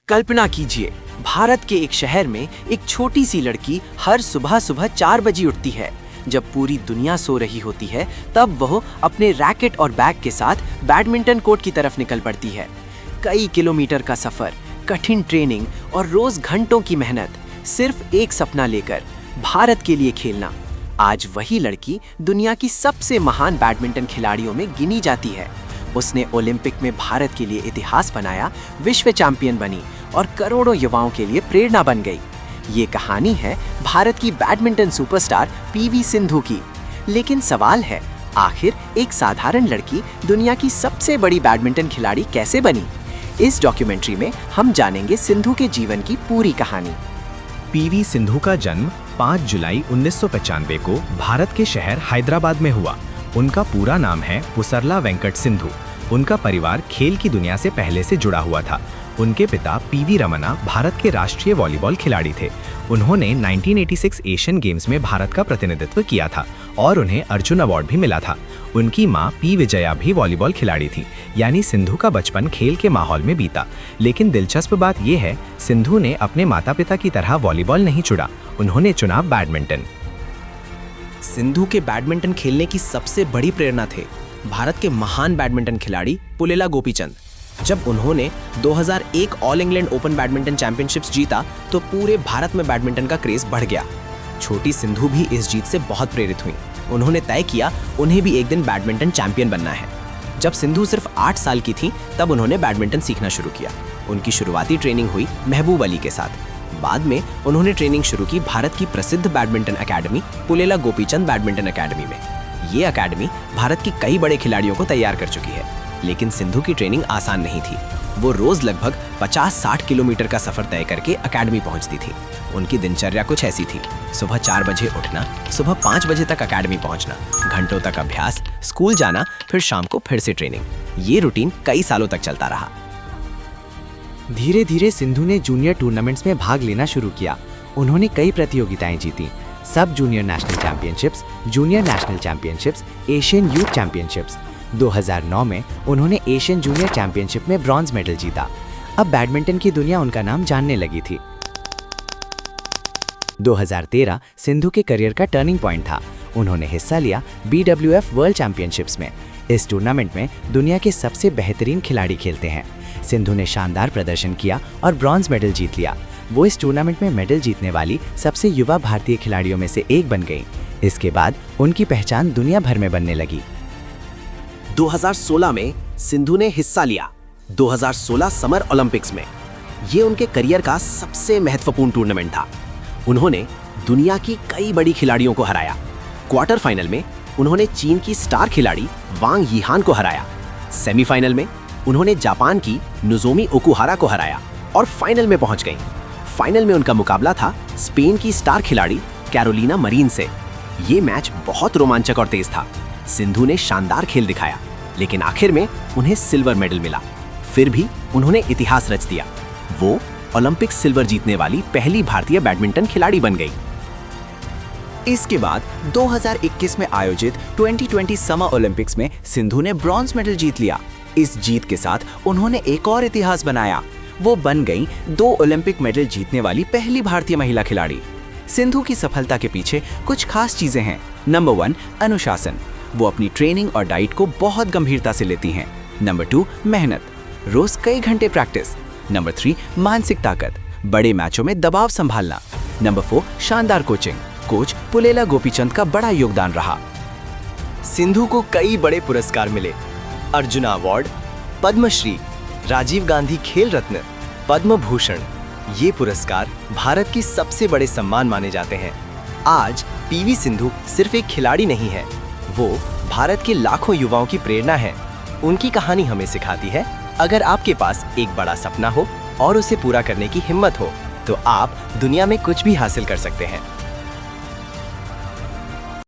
कल्पना कीजिए, भारत के एक शहर में एक छोटी सी लड़की हर सुबह सुबह 4 बजे उठती है। जब पूरी दुनिया सो रही होती है, तब वह अपने रैकेट और बैग के साथ बैडमिंटन कोर्ट की तरफ निकल पड़ती है। कई किलोमीटर का सफर, कठिन ट्रेनिंग और रोज घंटों की मेहनत, सिर्फ एक सपना लेकर, भारत के लिए खेलना। आज वही लड़की दुनिया की सबसे महान बैडमिंटन खिलाड़ियों में गिनी जाती है। उसने ओलंपिक में भारत के लिए इतिहास बनाया, विश्व चैंपियन बनी और करोड़ों युवाओं के लिए प्रेरणा बन गई। ये कहानी है भारत की बैडमिंटन सुपरस्टार पीवी सिंधु की। लेकिन सवाल है, आखिर एक साधारण लड़की दुनिया की सबसे बड़ी बैडमिंटन खिलाड़ी कैसे बनी? इस डॉक्यूमेंट्री में हम जानेंगे सिंधु के जीवन की पूरी कहानी। पीवी सिंधु का जन्म 5 जुलाई 1995 को भारत के शहर हैदराबाद में हुआ। उनका पूरा नाम है पुसरला वेंकट सिंधु। उनका परिवार खेल की दुनिया से पहले से जुड़ा हुआ था। उनके पिता पीवी रमना भारत के राष्ट्रीय वॉलीबॉल खिलाड़ी थे। उन्होंने 1986 एशियन गेम्स में भारत का प्रतिनिधित्व किया था और उन्हें अर्जुन अवार्ड भी मिला था। उनकी मां पी विजया भी वॉलीबॉल खिलाड़ी थी, यानी सिंधु का बचपन खेल के माहौल में बीता। लेकिन दिलचस्प बात यह है, सिंधु ने अपने माता पिता की तरह वॉलीबॉल नहीं चुना, उन्होंने चुना बैडमिंटन। सिंधु के बैडमिंटन खेलने की सबसे बड़ी प्रेरणा थे भारत के महान बैडमिंटन खिलाड़ी पुलेला गोपीचंद। जब उन्होंने 2001 all England open badminton championships जीता, तो पूरे भारत में बैडमिंटन का क्रेज बढ़ गया। छोटी सिंधु भी इस जीत से बहुत प्रेरित हुई। उन्होंने तय किया उन्हें भी एक दिन बैडमिंटन चैंपियन बनना है। जब सिंधु सिर्फ 8 साल की थी, तब उन्होंने बैडमिंटन सीखना शुरू किया। उनकी शुरुआती ट्रेनिंग हुई महबूब अली के साथ। बाद में उन्होंने ट्रेनिंग शुरू की भारत की प्रसिद्ध badminton academy Pullela Gopichand badminton academy में। ये अकेडमी भारत की कई बड़े खिलाड़ियों को तैयार कर चुकी है। लेकिन सिंधु की ट्रेनिंग आसान नहीं थी। वो रोज लगभग 50-60 किलोमीटर का सफर तय करके अकेडमी पहुंचती थी। उनकी दिनचर्या कुछ ऐसी थी: सुबह 4 बजे उठना, सुबह 5 बजे तक अकेडमी पहुंचना, घंटों तक अभ्यास, स्कूल जाना, फिर शाम को फिर से ट्रेनिंग। ये रूटीन कई सालों तक चलता रहा। धीरे धीरे सिंधु ने जूनियर टूर्नामेंट्स में भाग लेना शुरू किया। उन्होंने कई प्रतियोगिताएं जीती: सब junior national championships, junior national championships, Asian youth championships. 2009 में उन्होंने एशियन जूनियर चैंपियनशिप में ब्रॉन्ज मेडल जीता। अब बैडमिंटन की दुनिया उनका नाम जानने लगी थी। 2013 सिंधु के करियर का टर्निंग पॉइंट था। उन्होंने हिस्सा लिया BWF वर्ल्ड चैंपियनशिप्स में। इस टूर्नामेंट में दुनिया के सबसे बेहतरीन खिलाड़ी खेलते हैं। सिंधु ने शानदार प्रदर्शन किया और ब्रॉन्ज मेडल जीत लिया। वो इस टूर्नामेंट में मेडल जीतने वाली सबसे युवा भारतीय खिलाड़ियों में से एक बन गई। इसके बाद उनकी पहचान दुनिया भर में बनने लगी। 2016 में सिंधु ने हिस्सा लिया 2016 समर ओलंपिक्स में। ये उनके करियर का सबसे महत्वपूर्ण टूर्नामेंट था। उन्होंने दुनिया की कई बड़ी खिलाड़ियों को हराया। क्वार्टर फाइनल में उन्होंने चीन की स्टार खिलाड़ी वांग यीहान को हराया। सेमीफाइनल में उन्होंने जापान की नोजोमी ओकुहारा को हराया और फाइनल में पहुंच गईं। फाइनल में उनका मुकाबला था स्पेन की स्टार खिलाड़ी कैरोलिना मरीन से। ये मैच बहुत रोमांचक और तेज था। सिंधु ने शानदार खेल दिखाया, लेकिन आखिर में उन्हें सिल्वर मेडल मिला। फिर भी उन्होंने इतिहास रच दिया। वो ओलंपिक सिल्वर जीतने वाली पहली भारतीय बैडमिंटन खिलाड़ी बन गई। इसके बाद 2021 में आयोजित 2020 समर ओलंपिक्स में सिंधु ने ब्रॉन्ज मेडल जीत लिया। इस जीत के साथ उन्होंने एक और इतिहास बनाया। वो बन गई 2 ओलंपिक मेडल जीतने वाली पहली भारतीय महिला खिलाड़ी। सिंधु की सफलता के पीछे कुछ खास चीजें हैं। नंबर 1, अनुशासन। वो अपनी ट्रेनिंग और डाइट को बहुत गंभीरता से लेती हैं। नंबर 2, मेहनत, रोज कई घंटे प्रैक्टिस। नंबर 3, मानसिक ताकत, बड़े मैचों में दबाव संभालना। नंबर 4, शानदार कोचिंग। कोच पुलेला गोपीचंद का बड़ा योगदान रहा। सिंधु को कई बड़े पुरस्कार मिले: अर्जुना अवार्ड, पद्मश्री, राजीव गांधी खेल रत्न, पद्म भूषण। ये पुरस्कार भारत की सबसे बड़े सम्मान माने जाते हैं। आज पीवी सिंधु सिर्फ एक खिलाड़ी नहीं है, वो भारत के लाखों युवाओं की प्रेरणा है। उनकी कहानी हमें सिखाती है, अगर आपके पास एक बड़ा सपना हो और उसे पूरा करने की हिम्मत हो, तो आप दुनिया में कुछ भी हासिल कर सकते हैं।